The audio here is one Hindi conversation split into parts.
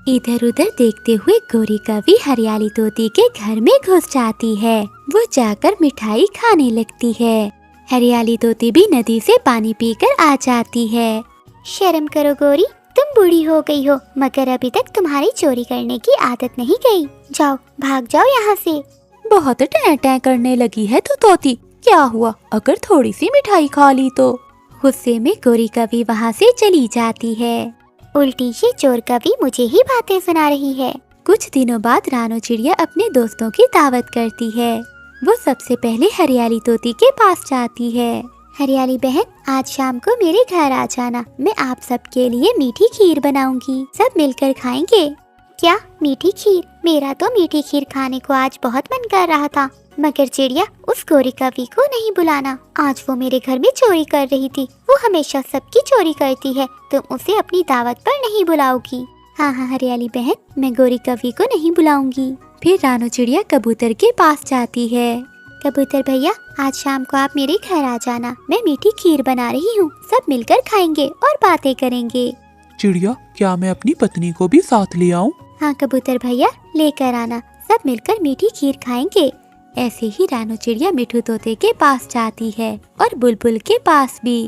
इधर उधर देखते हुए गोरी कवि हरियाली तोती के घर में घुस जाती है। वो जाकर मिठाई खाने लगती है। हरियाली तोती भी नदी से पानी पीकर आ जाती है। शर्म करो गोरी, तुम बूढ़ी हो गई हो मगर अभी तक तुम्हारी चोरी करने की आदत नहीं गई। जाओ, भाग जाओ यहाँ से। बहुत टैं टैं करने लगी है तो तोती, क्या हुआ अगर थोड़ी सी मिठाई खा ली तो। गुस्से में गोरी कवि वहाँ से चली जाती है। उल्टी ये चोर कवि मुझे ही बातें सुना रही है। कुछ दिनों बाद रानो चिड़िया अपने दोस्तों की दावत करती है। वो सबसे पहले हरियाली तोती के पास जाती है। हरियाली बहन, आज शाम को मेरे घर आ जाना, मैं आप सबके लिए मीठी खीर बनाऊंगी, सब मिलकर खाएंगे। क्या मीठी खीर? मेरा तो मीठी खीर खाने को आज बहुत मन कर रहा था, मगर चिड़िया उस गोरी कवि को नहीं बुलाना। आज वो मेरे घर में चोरी कर रही थी। वो हमेशा सबकी चोरी करती है, तुम उसे अपनी दावत पर नहीं बुलाओगी। हाँ हाँ हरियाली बहन, मैं गोरी कवि को नहीं बुलाऊंगी। फिर रानो चिड़िया कबूतर के पास जाती है। कबूतर भैया, आज शाम को आप मेरे घर आ जाना, मैं मीठी खीर बना रही हूँ, सब मिलकर खाएंगे और बातें करेंगे। चिड़िया, क्या मैं अपनी पत्नी को भी साथ ले आऊं? हाँ कबूतर भैया, लेकर आना, सब मिलकर मीठी खीर खाएंगे। ऐसे ही रानो चिड़िया मिठू तोते के पास जाती है और बुलबुल के पास भी।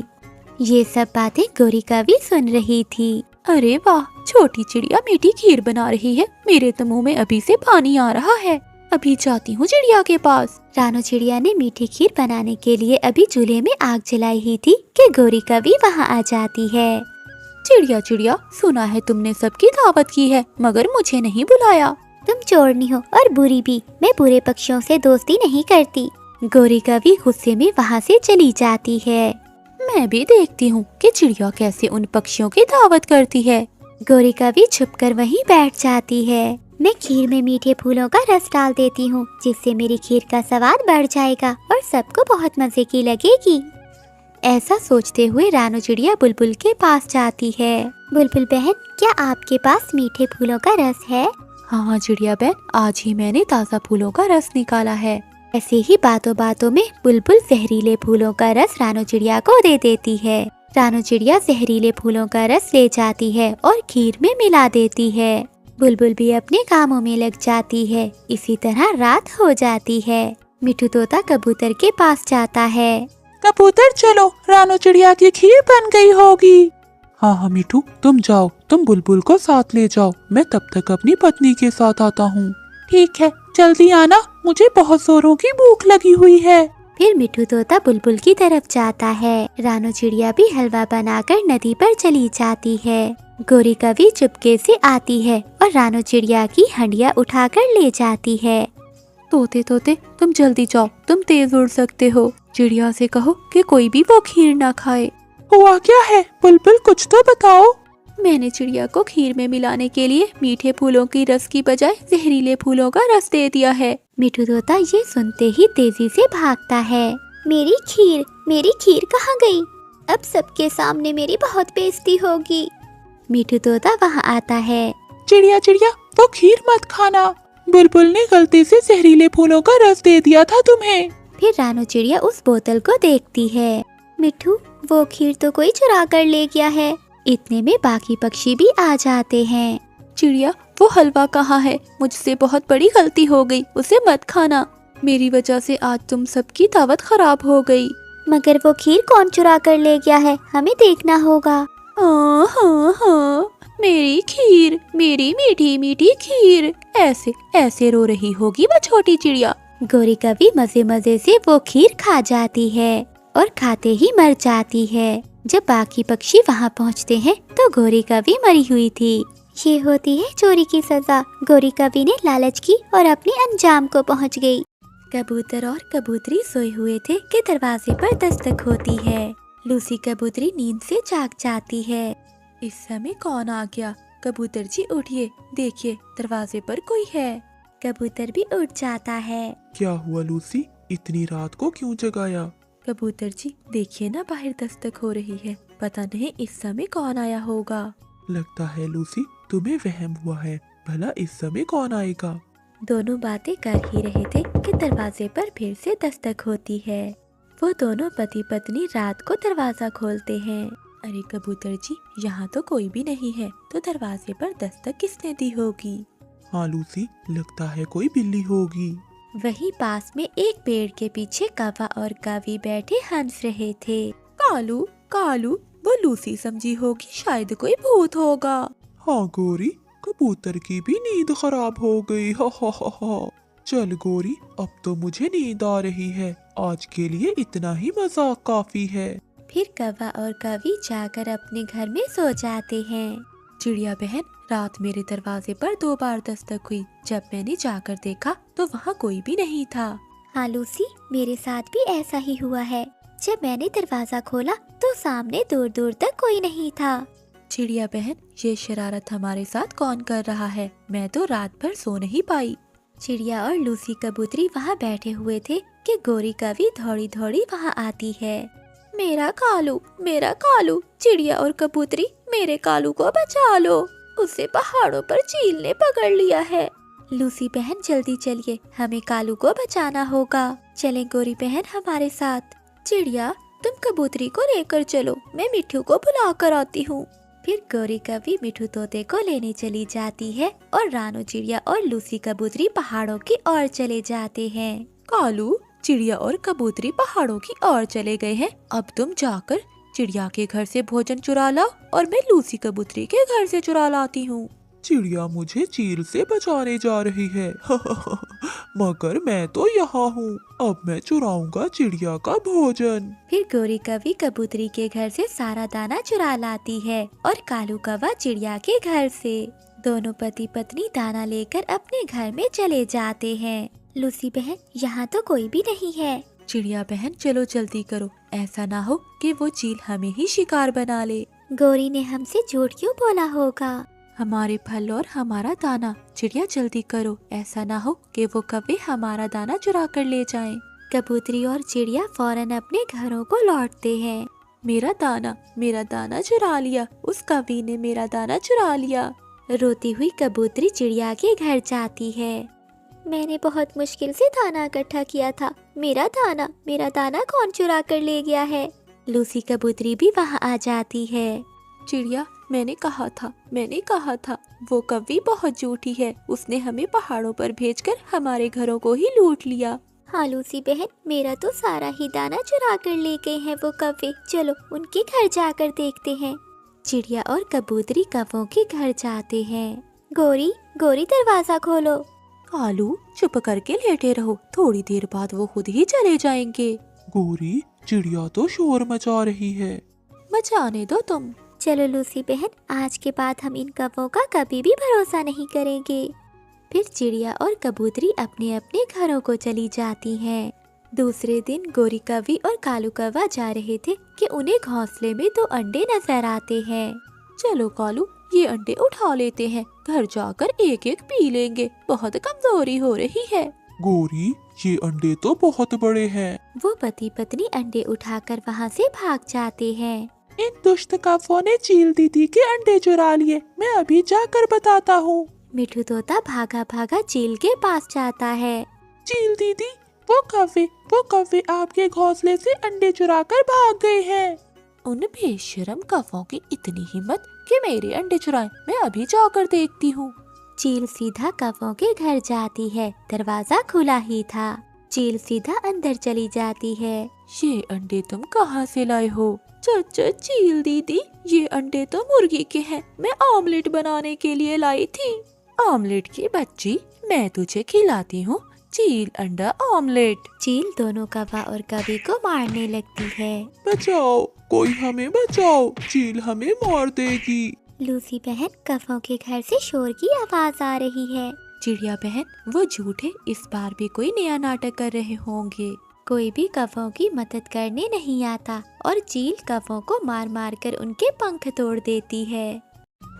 ये सब बातें गोरी कवि सुन रही थी। अरे वाह, छोटी चिड़िया मीठी खीर बना रही है, मेरे तो मुंह में अभी से पानी आ रहा है। अभी जाती हूँ चिड़िया के पास। रानो चिड़िया ने मीठी खीर बनाने के लिए अभी चूल्हे में आग जलाई ही थी कि गोरी कवि वहाँ आ जाती है। चिड़िया चिड़िया, सुना है तुमने सबकी दावत की है मगर मुझे नहीं बुलाया। तुम चोरनी हो और बुरी भी, मैं बुरे पक्षियों से दोस्ती नहीं करती। गोरी कवि गुस्से में वहाँ से चली जाती है। मैं भी देखती हूँ कि चिड़िया कैसे उन पक्षियों की दावत करती है। गोरी कवि छुपकर वहीं बैठ जाती है। मैं खीर में मीठे फूलों का रस डाल देती हूँ, जिससे मेरी खीर का स्वाद बढ़ जाएगा और सबको बहुत मजे की लगेगी। ऐसा सोचते हुए रानो चिड़िया बुलबुल के पास जाती है। बुलबुल बहन, क्या आपके पास मीठे फूलों का रस है? हाँ चिड़िया बहन, आज ही मैंने ताज़ा फूलों का रस निकाला है। ऐसे ही बातों बातों में बुलबुल जहरीले फूलों का रस रानो चिड़िया को दे देती है। रानो चिड़िया जहरीले फूलों का रस ले जाती है और खीर में मिला देती है। बुलबुल भी अपने कामों में लग जाती है। इसी तरह रात हो जाती है। मिठू तोता कबूतर के पास जाता है। कबूतर चलो, रानो चिड़िया की खीर बन गई होगी। हाँ हाँ मिठू, तुम जाओ, तुम बुलबुल को साथ ले जाओ, मैं तब तक अपनी पत्नी के साथ आता हूँ। ठीक है, जल्दी आना, मुझे बहुत जोरों की भूख लगी हुई है। फिर मिठू तोता बुलबुल की तरफ जाता है। रानो चिड़िया भी हलवा बनाकर नदी पर चली जाती है। गोरी कवि चुपके से आती है और रानो चिड़िया की हंडिया उठाकर ले जाती है। तोते तोते, तुम जल्दी जाओ, तुम तेज उड़ सकते हो। चिड़िया से कहो कि कोई भी वो खीर ना खाए। हुआ क्या है बुलबुल, कुछ तो बताओ। मैंने चिड़िया को खीर में मिलाने के लिए मीठे फूलों की रस की बजाय जहरीले फूलों का रस दे दिया है। मिठू तोता ये सुनते ही तेजी से भागता है। मेरी खीर कहाँ गई? अब सबके सामने मेरी बहुत बेइज्जती होगी। मिठू तोता वहाँ आता है। चिड़िया चिड़िया, वो खीर मत खाना, बुलबुल ने गलती से जहरीले फूलों का रस दे दिया था तुम्हें। फिर रानो चिड़िया उस बोतल को देखती है। मिठू, वो खीर तो कोई चुरा कर ले गया है। इतने में बाकी पक्षी भी आ जाते हैं। चिड़िया, वो हलवा कहाँ है? मुझसे बहुत बड़ी गलती हो गई, उसे मत खाना। मेरी वजह से आज तुम सबकी दावत खराब हो गई। मगर वो खीर कौन चुरा कर ले गया है, हमें देखना होगा। हाँ हाँ हाँ, मेरी खीर, मेरी मीठी मीठी खीर। ऐसे ऐसे रो रही होगी वो छोटी चिड़िया। गोरी कवि मजे मजे से वो खीर खा जाती है और खाते ही मर जाती है। जब बाकी पक्षी वहाँ पहुँचते हैं तो गोरी कवि मरी हुई थी। ये होती है चोरी की सजा। गोरी कवि ने लालच की और अपने अंजाम को पहुँच गई। कबूतर और कबूतरी सोए हुए थे कि दरवाजे पर दस्तक होती है। लूसी कबूतरी नींद से जाग जाती है। इस समय कौन आ गया? कबूतर जी उठिए, देखिए दरवाजे पर कोई है। कबूतर भी उठ जाता है। क्या हुआ लूसी, इतनी रात को क्यों जगाया? कबूतर जी देखिए ना, बाहर दस्तक हो रही है, पता नहीं इस समय कौन आया होगा। लगता है लूसी तुम्हें वहम हुआ है, भला इस समय कौन आएगा? दोनों बातें कर ही रहे थे कि दरवाजे पर फिर से दस्तक होती है। वो दोनों पति पत्नी रात को दरवाजा खोलते हैं। अरे कबूतर जी, यहाँ तो कोई भी नहीं है, तो दरवाजे पर दस्तक किसने दी होगी? हाँ लूसी, लगता है कोई बिल्ली होगी। वहीं पास में एक पेड़ के पीछे कौवा और कवि बैठे हंस रहे थे। कालू कालू, वो लूसी समझी होगी, शायद कोई भूत होगा। हाँ गोरी, कबूतर की भी नींद खराब हो गई। हा हा हा हा। चल गोरी, अब तो मुझे नींद आ रही है, आज के लिए इतना ही मजाक काफी है। फिर कौवा और कवि जाकर अपने घर में सो जाते हैं। चिड़िया बहन, रात मेरे दरवाजे पर 2 बार दस्तक हुई। जब मैंने जाकर देखा तो वहाँ कोई भी नहीं था। हाँ लूसी, मेरे साथ भी ऐसा ही हुआ है। जब मैंने दरवाजा खोला तो सामने दूर दूर तक कोई नहीं था। चिड़िया बहन, ये शरारत हमारे साथ कौन कर रहा है? मैं तो रात भर सो नहीं पाई। चिड़िया और लूसी कबूतरी वहाँ बैठे हुए थे कि गोरी कवि दौड़ी दौड़ी वहाँ आती है। मेरा कालू, चिड़िया और कबूतरी, मेरे कालू को बचा लो, उसे पहाड़ों पर चील ने पकड़ लिया है। लूसी बहन जल्दी चलिए, हमें कालू को बचाना होगा। चलें गोरी बहन हमारे साथ। चिड़िया, तुम कबूतरी को लेकर चलो, मैं मिट्ठू को बुला कर आती हूँ। फिर गोरी कवि मिठू तोते को लेने चली जाती है और रानो चिड़िया और लूसी कबूतरी पहाड़ों की ओर चले जाते हैं। कालू, चिड़िया और कबूतरी पहाड़ों की ओर चले गए हैं। अब तुम जाकर चिड़िया के घर से भोजन चुरा लाओ और मैं लूसी कबूतरी के घर से चुरा लाती हूँ। चिड़िया मुझे चील से बचाने जा रही है। मगर मैं तो यहाँ हूँ, अब मैं चुराऊंगा चिड़िया का भोजन। फिर गोरी कवि कबूतरी के घर से सारा दाना चुरा लाती है और कालू कौवा चिड़िया के घर से। दोनों पति पत्नी दाना लेकर अपने घर में चले जाते हैं। लूसी बहन, यहाँ तो कोई भी नहीं है। चिड़िया बहन, चलो जल्दी करो, ऐसा ना हो कि वो चील हमें ही शिकार बना ले। गोरी ने हमसे झूठ क्यों बोला होगा? हमारे फल और हमारा दाना, चिड़िया जल्दी करो, ऐसा ना हो कि वो कभी हमारा दाना चुरा कर ले जाएं। कबूतरी और चिड़िया फौरन अपने घरों को लौटते हैं। मेरा दाना चुरा लिया, उस कवि ने मेरा दाना चुरा लिया। रोती हुई कबूतरी चिड़िया के घर जाती है। मैंने बहुत मुश्किल से दाना इकट्ठा किया था, मेरा दाना कौन चुरा कर ले गया है? लूसी कबूतरी भी वहाँ आ जाती है। चिड़िया, मैंने कहा था वो कवि बहुत झूठी है, उसने हमें पहाड़ों पर भेजकर हमारे घरों को ही लूट लिया। हाँ लूसी बहन, मेरा तो सारा ही दाना चुरा कर ले गए हैं वो कौवे। चलो उनके घर जाकर देखते हैं। चिड़िया और कबूतरी कौवों के घर जाते हैं। गोरी दरवाजा खोलो। कालू, चुप करके लेटे रहो, थोड़ी देर बाद वो खुद ही चले जाएंगे। गोरी, चिड़िया तो शोर मचा रही है। मचाने दो तुम। चलो लूसी बहन, आज के बाद हम इन कौवों का कभी भी भरोसा नहीं करेंगे। फिर चिड़िया और कबूतरी अपने अपने घरों को चली जाती हैं। दूसरे दिन गोरी कवि और कालू कौवा जा रहे थे कि उन्हें घोंसले में 2 अंडे नजर आते हैं। चलो कालू, ये अंडे उठा लेते हैं, घर जाकर एक एक पी लेंगे, बहुत कमजोरी हो रही है। गोरी, ये अंडे तो बहुत बड़े हैं। वो पति पत्नी अंडे उठाकर वहाँ से भाग जाते हैं। इन दुष्ट कौवों ने चील दीदी के अंडे चुरा लिए, मैं अभी जाकर बताता हूँ। मिठू तोता भागा भागा चील के पास जाता है। चील दीदी, वो कौवे आपके घोंसले से अंडे चुरा कर भाग गए हैं। उन बेशरम कौवों की इतनी हिम्मत कि मेरे अंडे चुराएं, मैं अभी जाकर देखती हूँ। चील सीधा कौवों के घर जाती है। दरवाजा खुला ही था। चील सीधा अंदर चली जाती है। ये अंडे तुम कहाँ से लाए हो? चाचा चील दीदी, ये अंडे तो मुर्गी के हैं, मैं ऑमलेट बनाने के लिए लाई थी। ऑमलेट की बच्ची, मैं तुझे खिलाती हूँ चील अंडा ऑमलेट। चील दोनों कौवा और कवि को मारने लगती है। बचाओ, कोई हमें बचाओ, चील हमें मार देगी। लूसी बहन, कौवों के घर से शोर की आवाज आ रही है। चिड़िया बहन, वो झूठे इस बार भी कोई नया नाटक कर रहे होंगे। कोई भी कौवों की मदद करने नहीं आता और चील कौवों को मार मार कर उनके पंख तोड़ देती है।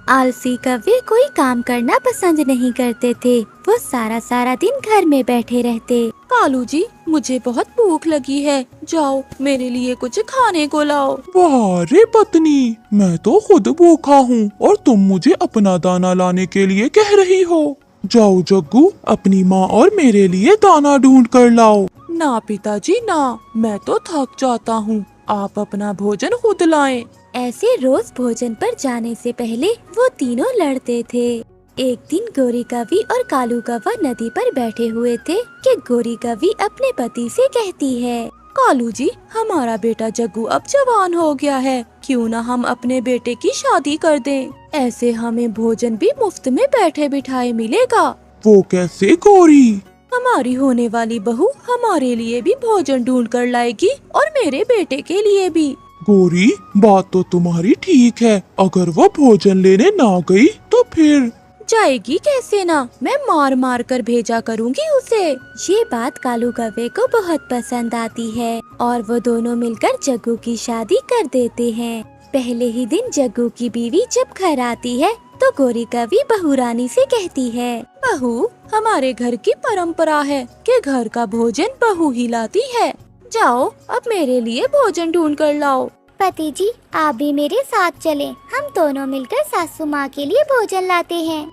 आलसी कौवे कोई काम करना पसंद नहीं करते थे। वो सारा सारा दिन घर में बैठे रहते। कालू जी, मुझे बहुत भूख लगी है, जाओ मेरे लिए कुछ खाने को लाओ। वाह रे पत्नी, मैं तो खुद भूखा हूँ और तुम मुझे अपना दाना लाने के लिए कह रही हो। जाओ जग्गू, अपनी माँ और मेरे लिए दाना ढूंढ कर लाओ। ना पिताजी ना, मैं तो थक जाता हूँ, आप अपना भोजन खुद लाएं। ऐसे रोज भोजन पर जाने से पहले वो तीनों लड़ते थे। एक दिन गोरी कौवी और कालू कौवा नदी पर बैठे हुए थे कि गोरी कौवी अपने पति से कहती है, कालू जी, हमारा बेटा जग्गू अब जवान हो गया है, क्यों ना हम अपने बेटे की शादी कर दें। ऐसे हमें भोजन भी मुफ्त में बैठे बिठाए मिलेगा। वो कैसे गोरी? हमारी होने वाली बहू हमारे लिए भी भोजन ढूंढ कर लाएगी और मेरे बेटे के लिए भी। गोरी, बात तो तुम्हारी ठीक है, अगर वो भोजन लेने ना गई तो फिर? जाएगी कैसे ना, मैं मार मार कर भेजा करूँगी उसे। ये बात कालू कौवे को बहुत पसंद आती है और वो दोनों मिलकर जग्गू की शादी कर देते हैं। पहले ही दिन जग्गू की बीवी जब घर आती है तो गोरी कौवी बहू रानी से कहती है, बहू, हमारे घर की परंपरा है कि घर का भोजन बहू ही लाती है। जाओ अब मेरे लिए भोजन ढूंढ कर लाओ। पति जी, आप भी मेरे साथ चलें। हम दोनों मिलकर सासू माँ के लिए भोजन लाते हैं।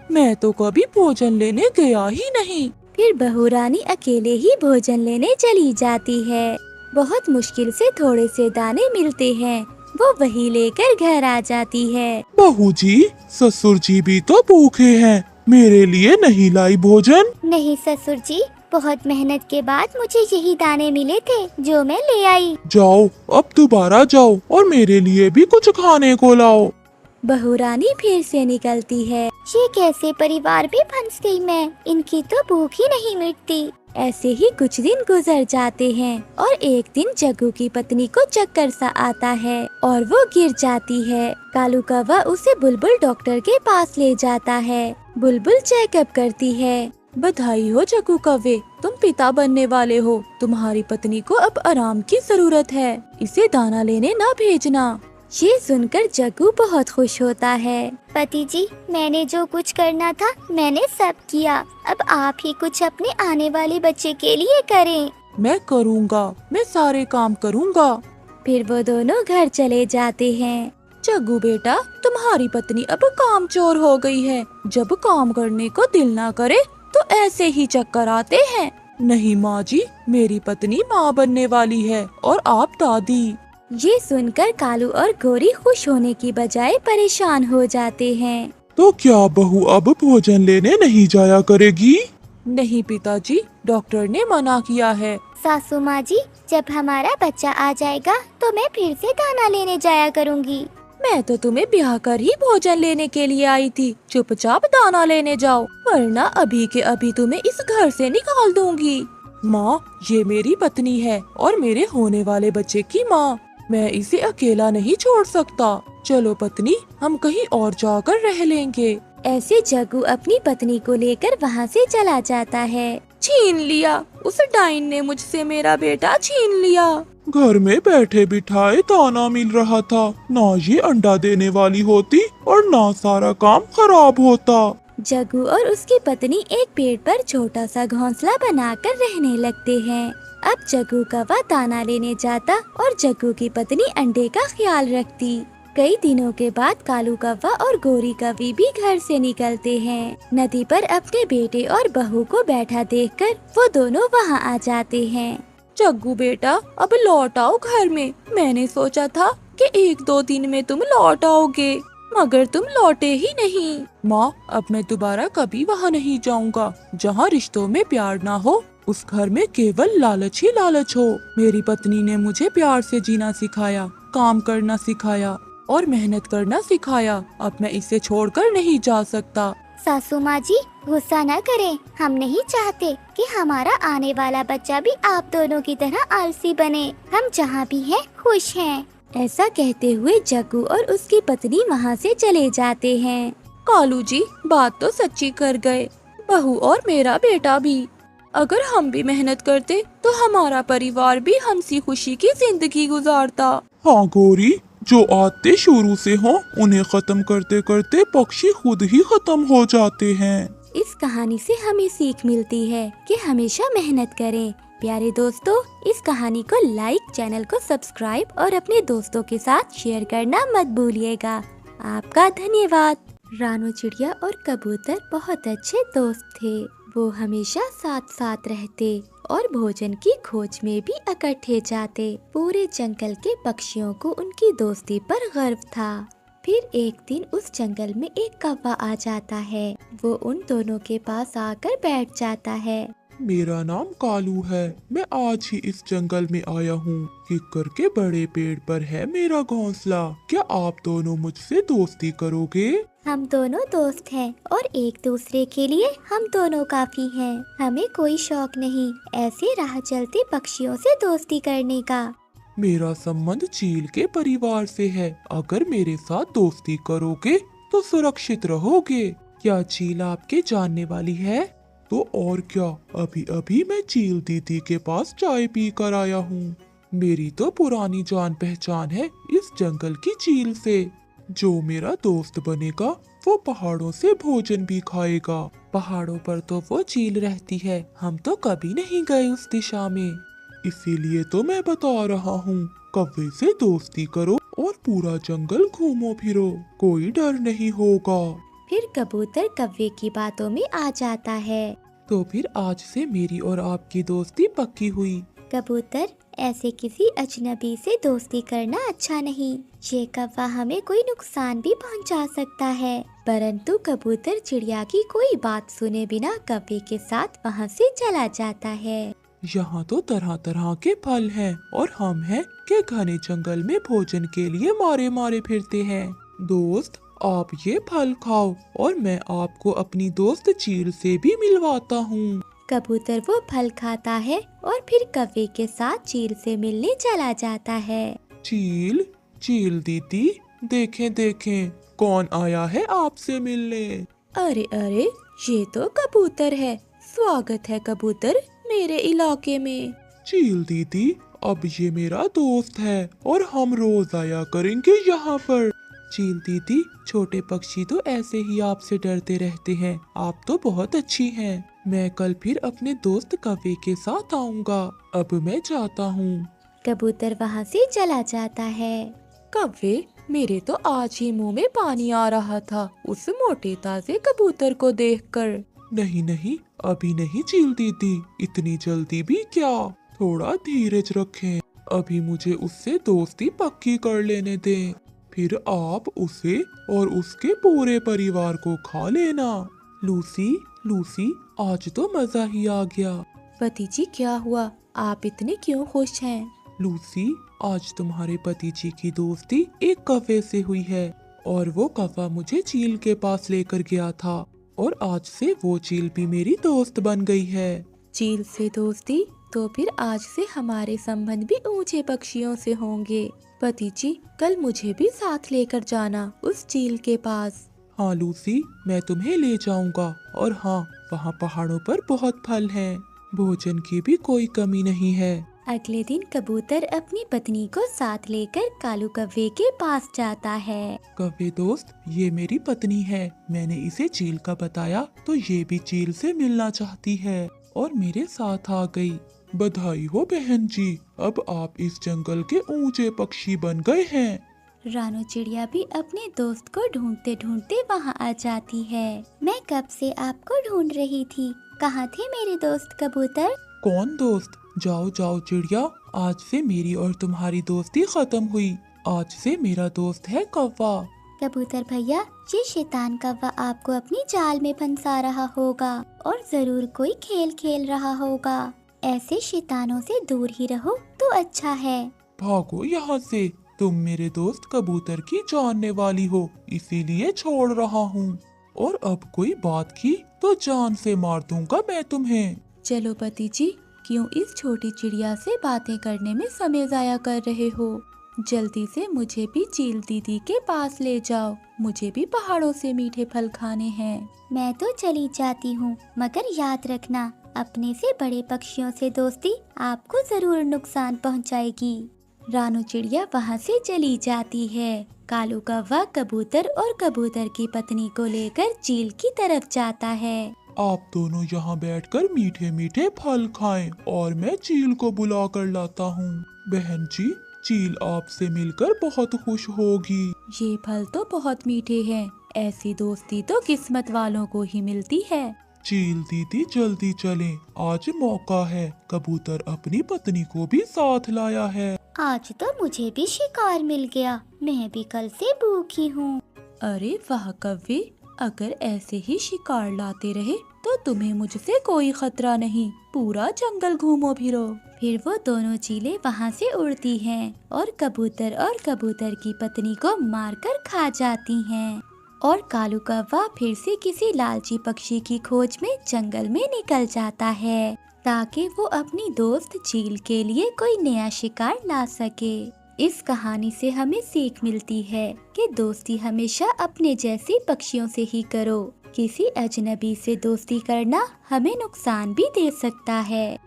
मैं तो कभी भोजन लेने गया ही नहीं। फिर बहू रानी अकेले ही भोजन लेने चली जाती है। बहुत मुश्किल से थोड़े से दाने मिलते हैं, वो वही लेकर घर आ जाती है। बहू जी, ससुर जी भी तो भूखे हैं, मेरे लिए नहीं लाई भोजन? नहीं ससुर जी, बहुत मेहनत के बाद मुझे यही दाने मिले थे जो मैं ले आई। जाओ, अब दोबारा जाओ और मेरे लिए भी कुछ खाने को लाओ। बहू रानी फिर से निकलती है। ये कैसे परिवार में फंस गई मैं, इनकी तो भूख ही नहीं मिटती। ऐसे ही कुछ दिन गुजर जाते हैं और एक दिन जग्गू की पत्नी को चक्कर सा आता है और वो गिर जाती है। कालू कौवा उसे बुलबुल डॉक्टर के पास ले जाता है। बुलबुल चेकअप करती है। बधाई हो जग्गू कौवे, तुम पिता बनने वाले हो। तुम्हारी पत्नी को अब आराम की जरूरत है, इसे दाना लेने ना भेजना। ये सुनकर जग्गू बहुत खुश होता है। पति जी, मैंने जो कुछ करना था मैंने सब किया, अब आप ही कुछ अपने आने वाले बच्चे के लिए करें। मैं करूँगा, मैं सारे काम करूँगा। फिर वो दोनों घर चले जाते हैं। जग्गू बेटा, तुम्हारी पत्नी अब कामचोर हो गई है। जब काम करने को दिल ना करे तो ऐसे ही चक्कर आते हैं। नहीं माँ जी, मेरी पत्नी माँ बनने वाली है और आप दादी। ये सुनकर कालू और गोरी खुश होने की बजाय परेशान हो जाते हैं। तो क्या बहू अब भोजन लेने नहीं जाया करेगी? नहीं पिताजी, डॉक्टर ने मना किया है। सासू माँ जी, जब हमारा बच्चा आ जाएगा तो मैं फिर से दाना लेने जाया करूँगी। मैं तो तुम्हें ब्याह कर ही भोजन लेने के लिए आई थी। चुपचाप दाना लेने जाओ, वरना अभी के अभी तुम्हें इस घर से निकाल दूंगी। माँ, ये मेरी पत्नी है और मेरे होने वाले बच्चे की माँ। मैं इसे अकेला नहीं छोड़ सकता। चलो पत्नी, हम कहीं और जाकर रह लेंगे। ऐसे जग्गू अपनी पत्नी को लेकर वहाँ से चला जाता है। छीन लिया, उस डाइन ने मुझसे मेरा बेटा छीन लिया। घर में बैठे बिठाए दाना मिल रहा था, ना ये अंडा देने वाली होती और ना सारा काम खराब होता। जग्गू और उसकी पत्नी एक पेड़ पर छोटा सा घोंसला बनाकर रहने लगते हैं। अब जग्गू कौवा दाना लेने जाता और जग्गू की पत्नी अंडे का ख्याल रखती। कई दिनों के बाद कालू कौवा और गोरी कौवी भी घर से निकलते हैं। नदी पर अपने बेटे और बहू को बैठा देखकर वो दोनों वहाँ आ जाते हैं। जग्गू बेटा, अब लौट आओ घर में। मैंने सोचा था कि 1-2 दिन में तुम लौट आओगे, मगर तुम लौटे ही नहीं। माँ, अब मैं दोबारा कभी वहाँ नहीं जाऊँगा जहाँ रिश्तों में प्यार ना हो। उस घर में केवल लालच ही लालच हो। मेरी पत्नी ने मुझे प्यार से जीना सिखाया, काम करना सिखाया और मेहनत करना सिखाया। अब मैं इसे छोड़कर नहीं जा सकता। सासू माँ जी, गुस्सा न करें। हम नहीं चाहते कि हमारा आने वाला बच्चा भी आप दोनों की तरह आलसी बने। हम जहाँ भी हैं खुश हैं। ऐसा कहते हुए जग्गू और उसकी पत्नी वहाँ से चले जाते हैं। कालू जी, बात तो सच्ची कर गए, बहू और मेरा बेटा भी। अगर हम भी मेहनत करते तो हमारा परिवार भी हंसी खुशी की जिंदगी गुजारता। हाँ गोरी, जो आते शुरू से हो उन्हें खत्म करते करते पक्षी खुद ही खत्म हो जाते हैं। इस कहानी से हमें सीख मिलती है कि हमेशा मेहनत करें। प्यारे दोस्तों, इस कहानी को लाइक, चैनल को सब्सक्राइब और अपने दोस्तों के साथ शेयर करना मत भूलिएगा। आपका धन्यवाद। रानू चिड़िया और कबूतर बहुत अच्छे दोस्त थे। वो हमेशा साथ साथ रहते और भोजन की खोज में भी इकट्ठे जाते। पूरे जंगल के पक्षियों को उनकी दोस्ती पर गर्व था। फिर एक दिन उस जंगल में एक कौवा आ जाता है। वो उन दोनों के पास आकर बैठ जाता है। मेरा नाम कालू है। मैं आज ही इस जंगल में आया हूँ। किक्कर के बड़े पेड़ पर है मेरा घोंसला। क्या आप दोनों मुझसे दोस्ती करोगे? हम दोनों दोस्त हैं और एक दूसरे के लिए हम दोनों काफी हैं। हमें कोई शौक नहीं ऐसे राह चलते पक्षियों से दोस्ती करने का। मेरा संबंध चील के परिवार से है। अगर मेरे साथ दोस्ती करोगे तो सुरक्षित रहोगे। क्या चील आपके जानने वाली है? तो और क्या, अभी अभी मैं चील दीदी के पास चाय पी कर आया हूँ। मेरी तो पुरानी जान पहचान है इस जंगल की चील से। जो मेरा दोस्त बनेगा वो पहाड़ों से भोजन भी खाएगा। पहाड़ों पर तो वो चील रहती है, हम तो कभी नहीं गए उस दिशा में। इसीलिए तो मैं बता रहा हूँ, कौवे से दोस्ती करो और पूरा जंगल घूमो फिरो, कोई डर नहीं होगा। फिर कबूतर कौवे की बातों में आ जाता है। तो फिर आज से मेरी और आपकी दोस्ती पक्की हुई। कबूतर, ऐसे किसी अजनबी से दोस्ती करना अच्छा नहीं। ये कौवा हमें कोई नुकसान भी पहुंचा सकता है। परंतु कबूतर चिड़िया की कोई बात सुने बिना कौवे के साथ वहां से चला जाता है। यहाँ तो तरह तरह के फल हैं और हम हैं कि घने जंगल में भोजन के लिए मारे मारे फिरते हैं। दोस्त, आप ये फल खाओ और मैं आपको अपनी दोस्त चील से भी मिलवाता हूँ। कबूतर वो फल खाता है और फिर कौवे के साथ चील से मिलने चला जाता है। चील, चील दीदी, देखें देखें कौन आया है आपसे मिलने। अरे अरे, ये तो कबूतर है। स्वागत है कबूतर मेरे इलाके में। चील दीदी, अब ये मेरा दोस्त है और हम रोज आया करेंगे यहाँ पर। चील दीदी, छोटे पक्षी तो ऐसे ही आपसे डरते रहते हैं। आप तो बहुत अच्छी हैं। मैं कल फिर अपने दोस्त कौवे के साथ आऊँगा। अब मैं जाता हूँ। कबूतर वहाँ से चला जाता है। कौवे, मेरे तो आज ही मुंह में पानी आ रहा था उस मोटे ताजे कबूतर को देखकर। नहीं नहीं, अभी नहीं चील दीदी, इतनी जल्दी भी क्या, थोड़ा धीरज रखें। अभी मुझे उससे दोस्ती पक्की कर लेने दें, फिर आप उसे और उसके पूरे परिवार को खा लेना। लूसी, लूसी, आज तो मजा ही आ गया। पति जी, क्या हुआ? आप इतने क्यों खुश हैं? लूसी, आज तुम्हारे पति जी की दोस्ती एक कौवे से हुई है और वो कौवा मुझे चील के पास लेकर गया था और आज से वो चील भी मेरी दोस्त बन गई है। चील से दोस्ती? तो फिर आज से हमारे संबंध भी ऊंचे पक्षियों से होंगे। पति जी, कल मुझे भी साथ लेकर जाना उस चील के पास। हाँ लूसी, मैं तुम्हें ले जाऊंगा। और हाँ, वहाँ पहाड़ों पर बहुत फल हैं। भोजन की भी कोई कमी नहीं है। अगले दिन कबूतर अपनी पत्नी को साथ लेकर कालू कौवे के पास जाता है। कौवे दोस्त, ये मेरी पत्नी है। मैंने इसे चील का बताया तो ये भी चील से मिलना चाहती है और मेरे साथ आ गई। बधाई हो बहन जी, अब आप इस जंगल के ऊंचे पक्षी बन गए हैं। रानो चिड़िया भी अपने दोस्त को ढूंढते ढूंढते वहाँ आ जाती है। मैं कब से आपको ढूंढ रही थी, कहाँ थे मेरे दोस्त कबूतर? कौन दोस्त? जाओ जाओ चिड़िया, आज से मेरी और तुम्हारी दोस्ती खत्म हुई। आज से मेरा दोस्त है कौवा। कबूतर भैया, ये शैतान कौवा आपको अपनी जाल में फंसा रहा होगा और जरूर कोई खेल खेल रहा होगा। ऐसे शैतानों से दूर ही रहो तो अच्छा है। भागो यहाँ से, तुम मेरे दोस्त कबूतर की जानने वाली हो, इसीलिए छोड़ रहा हूँ। और अब कोई बात की तो जान से मार दूंगा मैं तुम्हें। चलो पति जी, क्यों इस छोटी चिड़िया से बातें करने में समय जाया कर रहे हो? जल्दी से मुझे भी चील दीदी के पास ले जाओ, मुझे भी पहाड़ों से मीठे फल खाने हैं। मैं तो चली जाती हूँ, मगर याद रखना, अपने से बड़े पक्षियों से दोस्ती आपको जरूर नुकसान पहुँचाएगी। रानो चिड़िया वहाँ से चली जाती है। कालू कौवा कबूतर और कबूतर की पत्नी को लेकर चील की तरफ जाता है। आप दोनों यहाँ बैठकर मीठे मीठे फल खाएं और मैं चील को बुला कर लाता हूँ। बहन जी, चील आपसे मिलकर बहुत खुश होगी। ये फल तो बहुत मीठे हैं, ऐसी दोस्ती तो किस्मत वालों को ही मिलती है। चील दीदी जल्दी चलें, आज मौका है। कबूतर अपनी पत्नी को भी साथ लाया है। आज तो मुझे भी शिकार मिल गया, मैं भी कल से भूखी हूँ। अरे वाह कव्वे, अगर ऐसे ही शिकार लाते रहे तो तुम्हें मुझसे कोई खतरा नहीं। पूरा जंगल घूमो फिरो। फिर वो दोनों चीलें वहाँ से उड़ती हैं और कबूतर की पत्नी को मारकर खा जाती हैं। और कालू कौवा फिर से किसी लालची पक्षी की खोज में जंगल में निकल जाता है ताकि वो अपनी दोस्त चील के लिए कोई नया शिकार ला सके। इस कहानी से हमें सीख मिलती है कि दोस्ती हमेशा अपने जैसे पक्षियों से ही करो। किसी अजनबी से दोस्ती करना हमें नुकसान भी दे सकता है।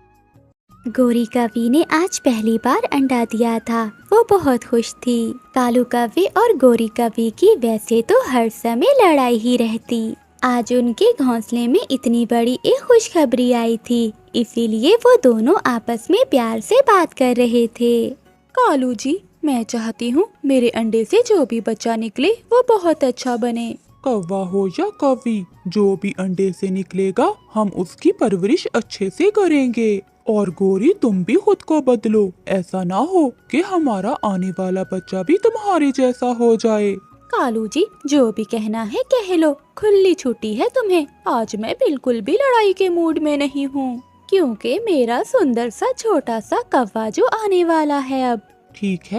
गोरी कौवी ने आज पहली बार अंडा दिया था। वो बहुत खुश थी। कालू कौवे और गोरी कौवी की वैसे तो हर समय लड़ाई ही रहती। आज उनके घोंसले में इतनी बड़ी एक खुशखबरी आई थी, इसीलिए वो दोनों आपस में प्यार से बात कर रहे थे। कालू जी, मैं चाहती हूँ मेरे अंडे से जो भी बच्चा निकले वो बहुत अच्छा बने। कौवा हो या कौवी, जो भी अंडे से निकलेगा हम उसकी परवरिश अच्छे से करेंगे। और गोरी, तुम भी खुद को बदलो, ऐसा ना हो कि हमारा आने वाला बच्चा भी तुम्हारे जैसा हो जाए। कालू जी, जो भी कहना है कह लो, खुली छुट्टी है तुम्हें। आज मैं बिल्कुल भी लड़ाई के मूड में नहीं हूँ, क्योंकि मेरा सुंदर सा छोटा सा कौवा जो आने वाला है अब। ठीक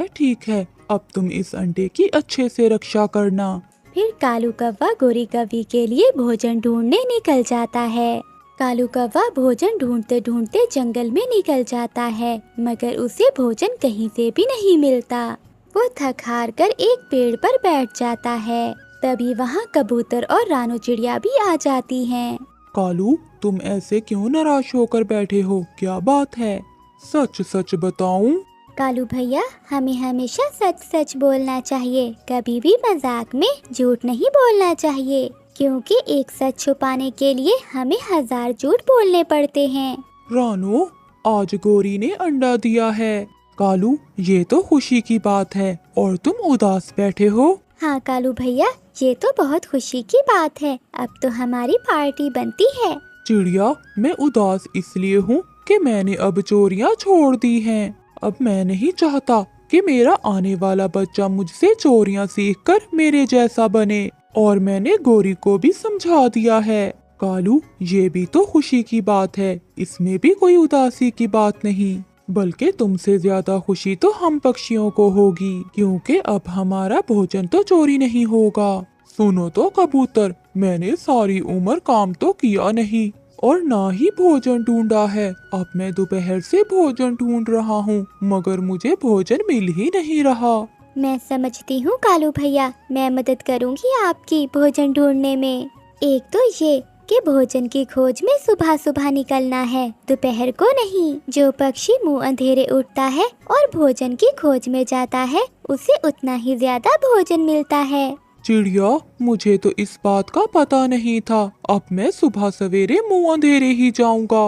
है, अब तुम इस अंडे की अच्छे से रक्षा करना। फिर कालू कौवा गोरी कौवी के लिए भोजन ढूंढने निकल जाता है। कालू कौवा भोजन ढूंढते ढूंढते जंगल में निकल जाता है, मगर उसे भोजन कहीं से भी नहीं मिलता। वो थक हार कर एक पेड़ पर बैठ जाता है। तभी वहाँ कबूतर और रानू चिड़िया भी आ जाती हैं। कालू, तुम ऐसे क्यों निराश होकर बैठे हो, क्या बात है? सच सच बताऊं? कालू भैया, हमें हमेशा सच सच बोलना चाहिए, कभी भी मजाक में झूठ नहीं बोलना चाहिए, क्योंकि एक सच छुपाने के लिए हमें 1000 झूठ बोलने पड़ते हैं। रानू, आज गोरी ने अंडा दिया है। कालू, ये तो खुशी की बात है और तुम उदास बैठे हो। हाँ कालू भैया, ये तो बहुत खुशी की बात है। अब तो हमारी पार्टी बनती है। चिड़िया, मैं उदास इसलिए हूँ कि मैंने अब चोरियाँ छोड़ दी हैं। अब मैं नहीं चाहता कि मेरा आने वाला बच्चा मुझसे चोरियाँ सीखकर मेरे जैसा बने। और मैंने गोरी को भी समझा दिया है। कालू, ये भी तो खुशी की बात है, इसमें भी कोई उदासी की बात नहीं। बल्कि तुमसे ज्यादा खुशी तो हम पक्षियों को होगी, क्योंकि अब हमारा भोजन तो चोरी नहीं होगा। सुनो तो कबूतर, मैंने सारी उम्र काम तो किया नहीं और ना ही भोजन ढूंढा है। अब मैं दोपहर से भोजन ढूंढ रहा हूँ, मगर मुझे भोजन मिल ही नहीं रहा। मैं समझती हूँ कालू भैया, मैं मदद करूँगी आपकी भोजन ढूंढने में। एक तो ये कि भोजन की खोज में सुबह सुबह निकलना है, दोपहर को नहीं। जो पक्षी मुंह अंधेरे उड़ता है और भोजन की खोज में जाता है, उसे उतना ही ज्यादा भोजन मिलता है। चिड़िया, मुझे तो इस बात का पता नहीं था। अब मैं सुबह सवेरे मुंह अंधेरे ही जाऊंगा।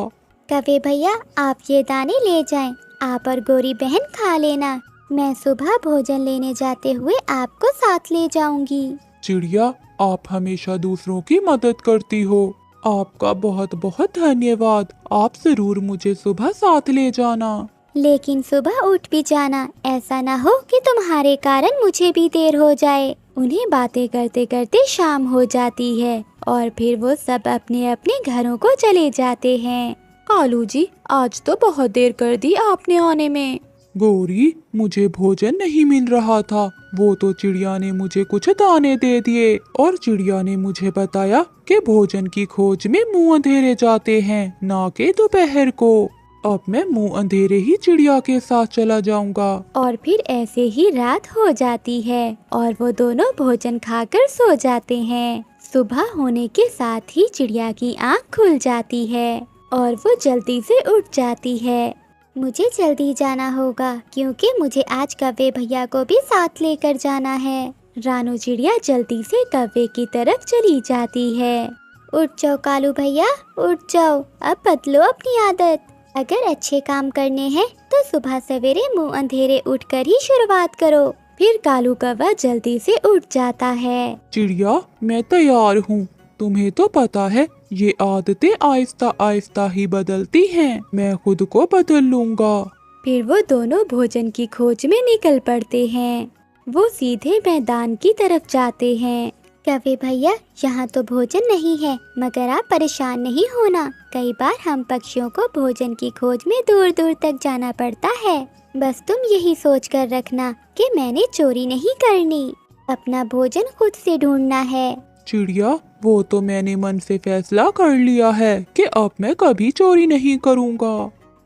कौवे भैया, आप ये दाने ले जाएं, आप और गोरी बहन खा लेना। मैं सुबह भोजन लेने जाते हुए आपको साथ ले जाऊंगी। चिड़िया, आप हमेशा दूसरों की मदद करती हो, आपका बहुत बहुत धन्यवाद। आप जरूर मुझे सुबह साथ ले जाना। लेकिन सुबह उठ भी जाना, ऐसा ना हो कि तुम्हारे कारण मुझे भी देर हो जाए। उन्हें बातें करते करते शाम हो जाती है और फिर वो सब अपने अपने घरों को चले जाते हैं। कालू जी, आज तो बहुत देर कर दी आपने आने में। गोरी, मुझे भोजन नहीं मिल रहा था, वो तो चिड़िया ने मुझे कुछ दाने दे दिए और चिड़िया ने मुझे बताया कि भोजन की खोज में मुंह अंधेरे जाते हैं, ना कि दोपहर को। अब मैं मुंह अंधेरे ही चिड़िया के साथ चला जाऊंगा। और फिर ऐसे ही रात हो जाती है और वो दोनों भोजन खाकर सो जाते हैं। सुबह होने के साथ ही चिड़िया की आँख खुल जाती है और वो जल्दी से उठ जाती है। मुझे जल्दी जाना होगा, क्योंकि मुझे आज कौवे भैया को भी साथ लेकर जाना है। रानू चिड़िया जल्दी से कौवे की तरफ चली जाती है। उठ जाओ कालू भैया, उठ जाओ, अब बदलो अपनी आदत। अगर अच्छे काम करने हैं तो सुबह सवेरे मुंह अंधेरे उठकर ही शुरुआत करो। फिर कालू कौवा जल्दी से उठ जाता है। चिड़िया, मैं तैयार हूँ, तुम्हें तो पता है ये आदतें आहिस्ता आहिस्ता ही बदलती हैं। मैं खुद को बदल लूंगा। फिर वो दोनों भोजन की खोज में निकल पड़ते हैं। वो सीधे मैदान की तरफ जाते हैं। कवे भैया, यहाँ तो भोजन नहीं है, मगर आप परेशान नहीं होना। कई बार हम पक्षियों को भोजन की खोज में दूर दूर तक जाना पड़ता है। बस तुम यही सोच कर रखना कि मैंने चोरी नहीं करनी। अपना भोजन खुद से ढूंढना है। चिड़िया, वो तो मैंने मन से फैसला कर लिया है कि अब मैं कभी चोरी नहीं करूँगा।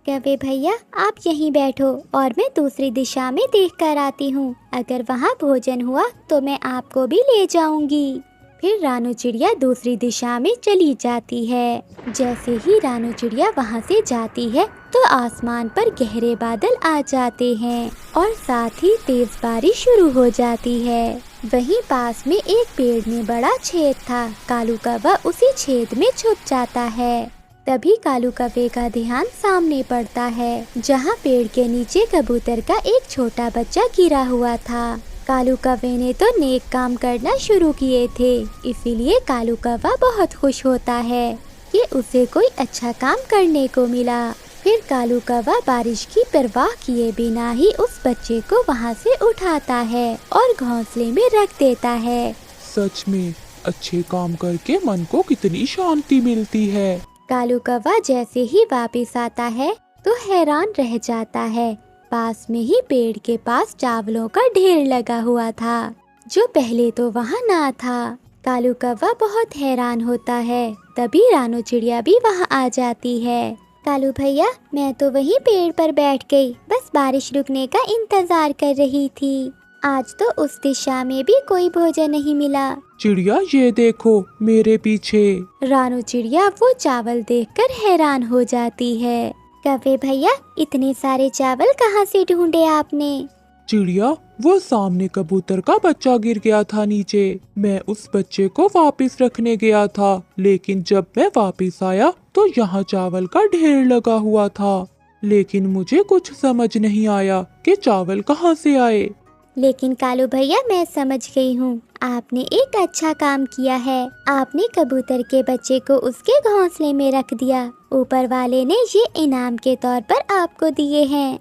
कवे भैया, आप यहीं बैठो और मैं दूसरी दिशा में देख कर आती हूँ। अगर वहाँ भोजन हुआ तो मैं आपको भी ले जाऊंगी। फिर रानू चिड़िया दूसरी दिशा में चली जाती है। जैसे ही रानू चिड़िया वहाँ से जाती है तो आसमान पर गहरे बादल आ जाते हैं और साथ ही तेज बारिश शुरू हो जाती है। वहीं पास में एक पेड़ में बड़ा छेद था। कालू कौवा उसी छेद में छुप जाता है। तभी कालू कौवे का ध्यान सामने पड़ता है, जहाँ पेड़ के नीचे कबूतर का एक छोटा बच्चा गिरा हुआ था। कालू कौवे ने तो नेक काम करना शुरू किए थे, इसीलिए कालू कौवा बहुत खुश होता है कि उसे कोई अच्छा काम करने को मिला। फिर कालू कौवा बारिश की परवाह किए बिना ही उस बच्चे को वहाँ से उठाता है और घोंसले में रख देता है। सच में अच्छे काम करके मन को कितनी शांति मिलती है। कालू कौवा जैसे ही वापस आता है तो हैरान रह जाता है। पास में ही पेड़ के पास चावलों का ढेर लगा हुआ था, जो पहले तो वहाँ ना था। कालू कौवा बहुत हैरान होता है। तभी रानू चिड़िया भी वहाँ आ जाती है। कालू भैया, मैं तो वहीं पेड़ पर बैठ गई, बस बारिश रुकने का इंतजार कर रही थी। आज तो उस दिशा में भी कोई भोजन नहीं मिला। चिड़िया, ये देखो मेरे पीछे। रानू चिड़िया वो चावल देखकर हैरान हो जाती है। कवे भैया, इतने सारे चावल कहाँ से ढूंढे आपने? चिड़िया, वो सामने कबूतर का बच्चा गिर गया था नीचे। मैं उस बच्चे को वापस रखने गया था, लेकिन जब मैं वापस आया तो यहाँ चावल का ढेर लगा हुआ था। लेकिन मुझे कुछ समझ नहीं आया कि चावल कहाँ से आए। लेकिन कालू भैया, मैं समझ गई हूँ। आपने एक अच्छा काम किया है। आपने कबूतर के बच्चे को उसके घोंसले में रख दिया। ऊपर वाले ने ये इनाम के तौर पर आपको दिए हैं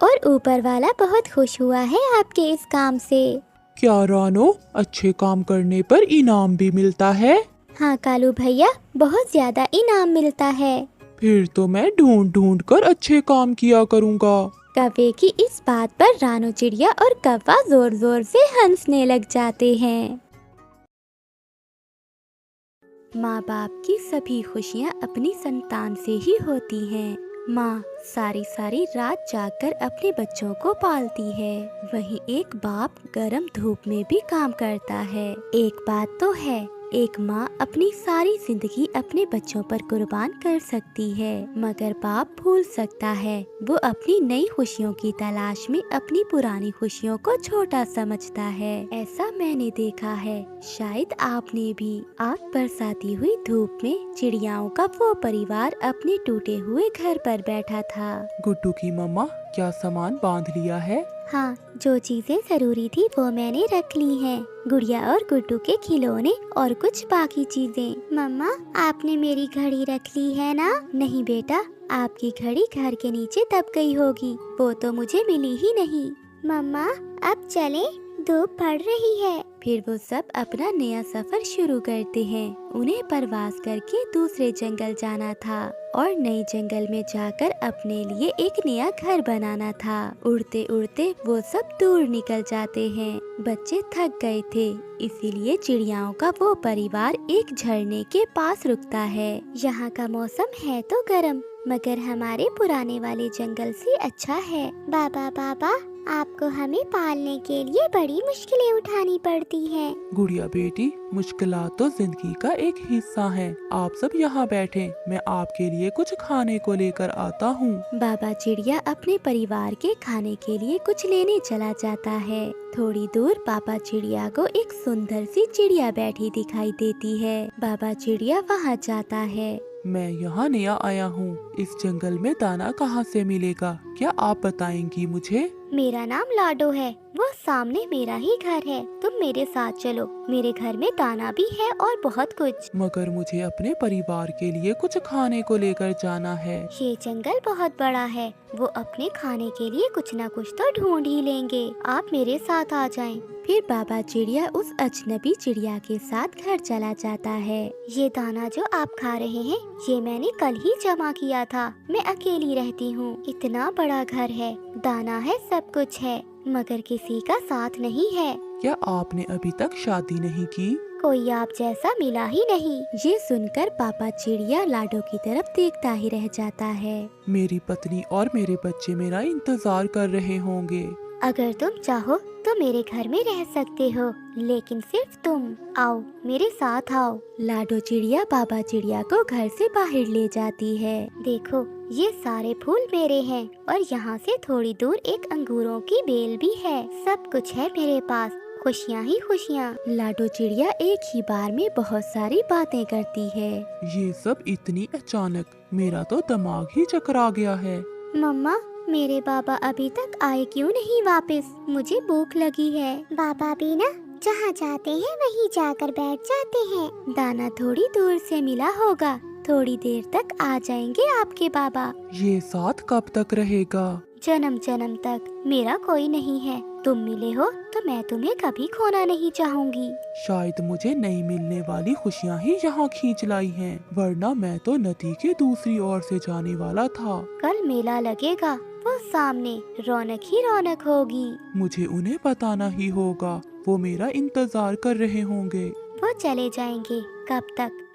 और ऊपर वाला बहुत खुश हुआ है आपके इस काम से। क्या रानो, अच्छे काम करने पर इनाम भी मिलता है? हाँ कालू भैया, बहुत ज्यादा इनाम मिलता है। फिर तो मैं ढूंढ ढूंढ कर अच्छे काम किया करूँगा। कौवे की इस बात पर रानू चिड़िया और कौवा जोर जोर से हंसने लग जाते हैं। माँ बाप की सभी खुशियाँ अपनी संतान से ही होती हैं। माँ सारी सारी रात जागकर अपने बच्चों को पालती है। वहीं एक बाप गर्म धूप में भी काम करता है। एक बात तो है, एक माँ अपनी सारी जिंदगी अपने बच्चों पर कुर्बान कर सकती है, मगर बाप भूल सकता है। वो अपनी नई खुशियों की तलाश में अपनी पुरानी खुशियों को छोटा समझता है। ऐसा मैंने देखा है, शायद आपने भी। आग बरसाती हुई धूप में चिड़ियाओं का वो परिवार अपने टूटे हुए घर पर बैठा था। गुड्डू की मम्मा, क्या सामान बांध लिया है? हाँ, जो चीजें जरूरी थी वो मैंने रख ली हैं। गुड़िया और गुड्डू के खिलौने और कुछ बाकी चीजें। मम्मा, आपने मेरी घड़ी रख ली है ना? नहीं बेटा, आपकी घड़ी घर के नीचे दब गई होगी, वो तो मुझे मिली ही नहीं। मम्मा, अब चलें? धूप पड़ रही है। फिर वो सब अपना नया सफर शुरू करते हैं। उन्हें प्रवास करके दूसरे जंगल जाना था और नए जंगल में जाकर अपने लिए एक नया घर बनाना था। उड़ते उड़ते वो सब दूर निकल जाते हैं। बच्चे थक गए थे, इसीलिए चिड़ियाओं का वो परिवार एक झरने के पास रुकता है। यहाँ का मौसम है तो गर्म, मगर हमारे पुराने वाले जंगल से अच्छा है। बाबा, आपको हमें पालने के लिए बड़ी मुश्किलें उठानी पड़ती हैं। गुड़िया बेटी, मुश्किलात तो जिंदगी का एक हिस्सा है। आप सब यहाँ बैठे, मैं आपके लिए कुछ खाने को लेकर आता हूँ। बाबा चिड़िया अपने परिवार के खाने के लिए कुछ लेने चला जाता है। थोड़ी दूर पापा चिड़िया को एक सुंदर सी चिड़िया बैठी दिखाई देती है। बाबा चिड़िया वहाँ जाता है। मैं यहाँ नया आया हूँ, इस जंगल में दाना कहाँ से मिलेगा? क्या आप बताएंगी मुझे? मेरा नाम लाडो है, वो सामने मेरा ही घर है, तुम मेरे साथ चलो। मेरे घर में दाना भी है और बहुत कुछ। मगर मुझे अपने परिवार के लिए कुछ खाने को लेकर जाना है। ये जंगल बहुत बड़ा है, वो अपने खाने के लिए कुछ न कुछ तो ढूंढ ही लेंगे। आप मेरे साथ आ जाएं। फिर बाबा चिड़िया उस अजनबी चिड़िया के साथ घर चला जाता है। ये दाना जो आप खा रहे हैं, ये मैंने कल ही जमा किया था। मैं अकेली रहती हूँ, इतना बड़ा घर है, दाना है, सब कुछ है, मगर किसी का साथ नहीं है। क्या आपने अभी तक शादी नहीं की? कोई आप जैसा मिला ही नहीं। ये सुनकर पापा चिड़िया लाडो की तरफ देखता ही रह जाता है। मेरी पत्नी और मेरे बच्चे मेरा इंतजार कर रहे होंगे। अगर तुम चाहो तो मेरे घर में रह सकते हो, लेकिन सिर्फ तुम। आओ, मेरे साथ आओ। लाडो चिड़िया बाबा चिड़िया को घर से बाहर ले जाती है। देखो, ये सारे फूल मेरे हैं और यहाँ से थोड़ी दूर एक अंगूरों की बेल भी है। सब कुछ है मेरे पास, खुशियाँ ही खुशियाँ। लाडो चिड़िया एक ही बार में बहुत सारी बातें करती है। ये सब इतनी अचानक, मेरा तो दिमाग ही चकरा गया है। मम्मा, मेरे बाबा अभी तक आए क्यों नहीं वापस? मुझे भूख लगी है। बाबा भी ना जहाँ जाते हैं वहीं जाकर बैठ जाते हैं। दाना थोड़ी दूर से मिला होगा, थोड़ी देर तक आ जाएंगे आपके बाबा। ये साथ कब तक रहेगा? जन्म जन्म तक। मेरा कोई नहीं है, तुम मिले हो तो मैं तुम्हें कभी खोना नहीं चाहूंगी। शायद मुझे नहीं मिलने वाली खुशियाँ ही यहाँ खींच लाई हैं, वरना मैं तो नदी के दूसरी ओर से जाने वाला था। कल मेला लगेगा, वो सामने रौनक ही रौनक होगी। मुझे उन्हें बताना ही होगा, वो मेरा इंतजार कर रहे होंगे। वो चले जाएंगे।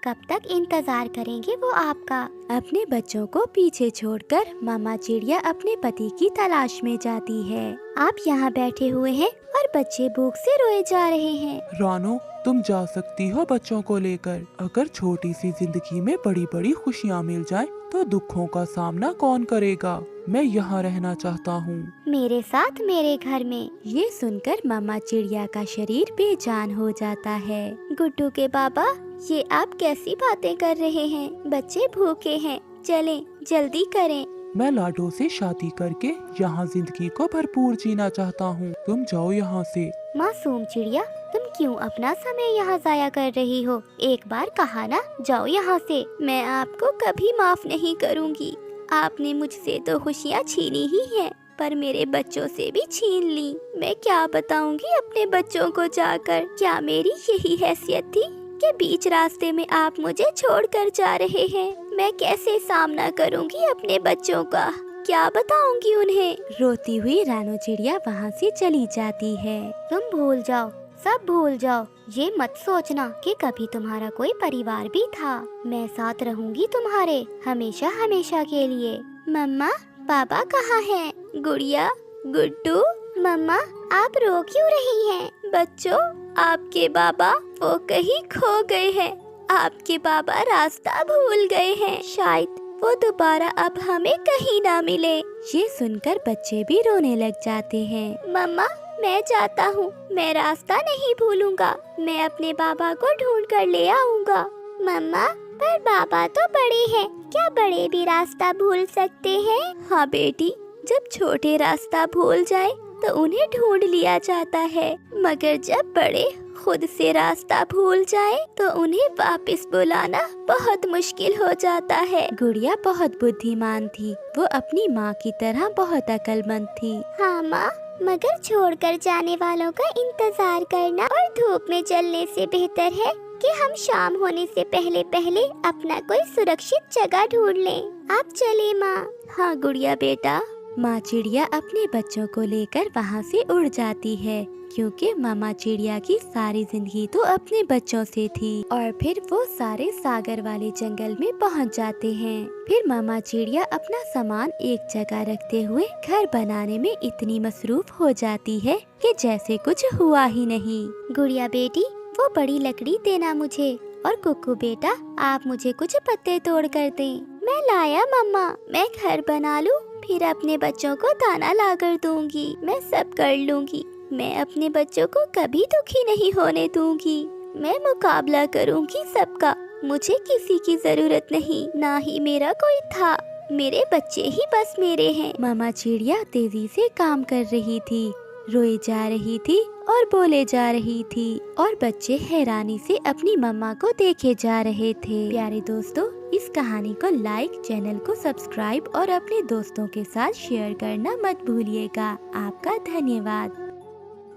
कब तक इंतजार करेंगे वो आपका? अपने बच्चों को पीछे छोड़कर मामा चिड़िया अपने पति की तलाश में जाती है। आप यहाँ बैठे हुए हैं और बच्चे भूख से रोए जा रहे हैं। रानो, तुम जा सकती हो बच्चों को लेकर। अगर छोटी सी जिंदगी में बड़ी बड़ी खुशियाँ मिल जाए तो दुखों का सामना कौन करेगा? मैं यहाँ रहना चाहता हूँ, मेरे साथ मेरे घर में। ये सुनकर मामा चिड़िया का शरीर बेजान हो जाता है। गुड्डू के बाबा, ये आप कैसी बातें कर रहे हैं? बच्चे भूखे हैं, चलें, जल्दी करें। मैं लाडो से शादी करके यहाँ जिंदगी को भरपूर जीना चाहता हूँ। तुम जाओ यहाँ से। मासूम चिड़िया, तुम क्यों अपना समय यहाँ जाया कर रही हो? एक बार कहा ना, जाओ यहाँ से। मैं आपको कभी माफ नहीं करूँगी। आपने मुझसे तो खुशियाँ छीनी ही हैं, पर मेरे बच्चों से भी छीन ली। मैं क्या बताऊंगी अपने बच्चों को जाकर? क्या मेरी यही हैसियत थी कि बीच रास्ते में आप मुझे छोड़कर जा रहे हैं? मैं कैसे सामना करूंगी अपने बच्चों का? क्या बताऊंगी उन्हें? रोती हुई रानो चिड़िया वहाँ से चली जाती है। तुम भूल जाओ, सब भूल जाओ। ये मत सोचना कि कभी तुम्हारा कोई परिवार भी था। मैं साथ रहूंगी तुम्हारे, हमेशा हमेशा के लिए। मम्मा, पापा कहाँ हैं? गुड़िया, गुड्डू, मम्मा, आप रो क्यों रही हैं? बच्चों, आपके बाबा वो कहीं खो गए हैं। आपके बाबा रास्ता भूल गए हैं। शायद वो दोबारा अब हमें कहीं ना मिले। ये सुनकर बच्चे भी रोने लग जाते हैं। मम्मा, मैं जाता हूँ, मैं रास्ता नहीं भूलूंगा। मैं अपने बाबा को ढूंढ कर ले आऊंगा। मम्मा, पर बाबा तो बड़े हैं, क्या बड़े भी रास्ता भूल सकते हैं? हाँ बेटी, जब छोटे रास्ता भूल जाए तो उन्हें ढूंढ लिया जाता है, मगर जब बड़े खुद से रास्ता भूल जाए तो उन्हें वापस बुलाना बहुत मुश्किल हो जाता है। गुड़िया बहुत बुद्धिमान थी, वो अपनी माँ की तरह बहुत अक्लमंद थी। हाँ माँ, मगर छोड़कर जाने वालों का इंतजार करना और धूप में जलने से बेहतर है कि हम शाम होने से पहले पहले अपना कोई सुरक्षित जगह ढूंढ लें। आप चले माँ। हाँ गुड़िया बेटा। माँ चिड़िया अपने बच्चों को लेकर वहाँ से उड़ जाती है, क्योंकि मामा चिड़िया की सारी जिंदगी तो अपने बच्चों से थी। और फिर वो सारे सागर वाले जंगल में पहुँच जाते हैं। फिर मामा चिड़िया अपना सामान एक जगह रखते हुए घर बनाने में इतनी मसरूफ हो जाती है कि जैसे कुछ हुआ ही नहीं। गुड़िया बेटी, वो बड़ी लकड़ी देना मुझे, और कुक्कू बेटा, आप मुझे कुछ पत्ते तोड़ कर दें। मैं लाया मम्मा, मैं घर बना लूं, फिर अपने बच्चों को दाना ला कर दूंगी। मैं सब कर लूंगी। मैं अपने बच्चों को कभी दुखी नहीं होने दूंगी। मैं मुकाबला करूंगी सबका। मुझे किसी की जरूरत नहीं, ना ही मेरा कोई था। मेरे बच्चे ही बस मेरे हैं। मामा चिड़िया तेजी से काम कर रही थी। रोए जा रही थी और बोले जा रही थी और बच्चे हैरानी से अपनी मम्मा को देखे जा रहे थे। प्यारे दोस्तों, इस कहानी को लाइक, चैनल को सब्सक्राइब और अपने दोस्तों के साथ शेयर करना मत भूलिएगा। आपका धन्यवाद।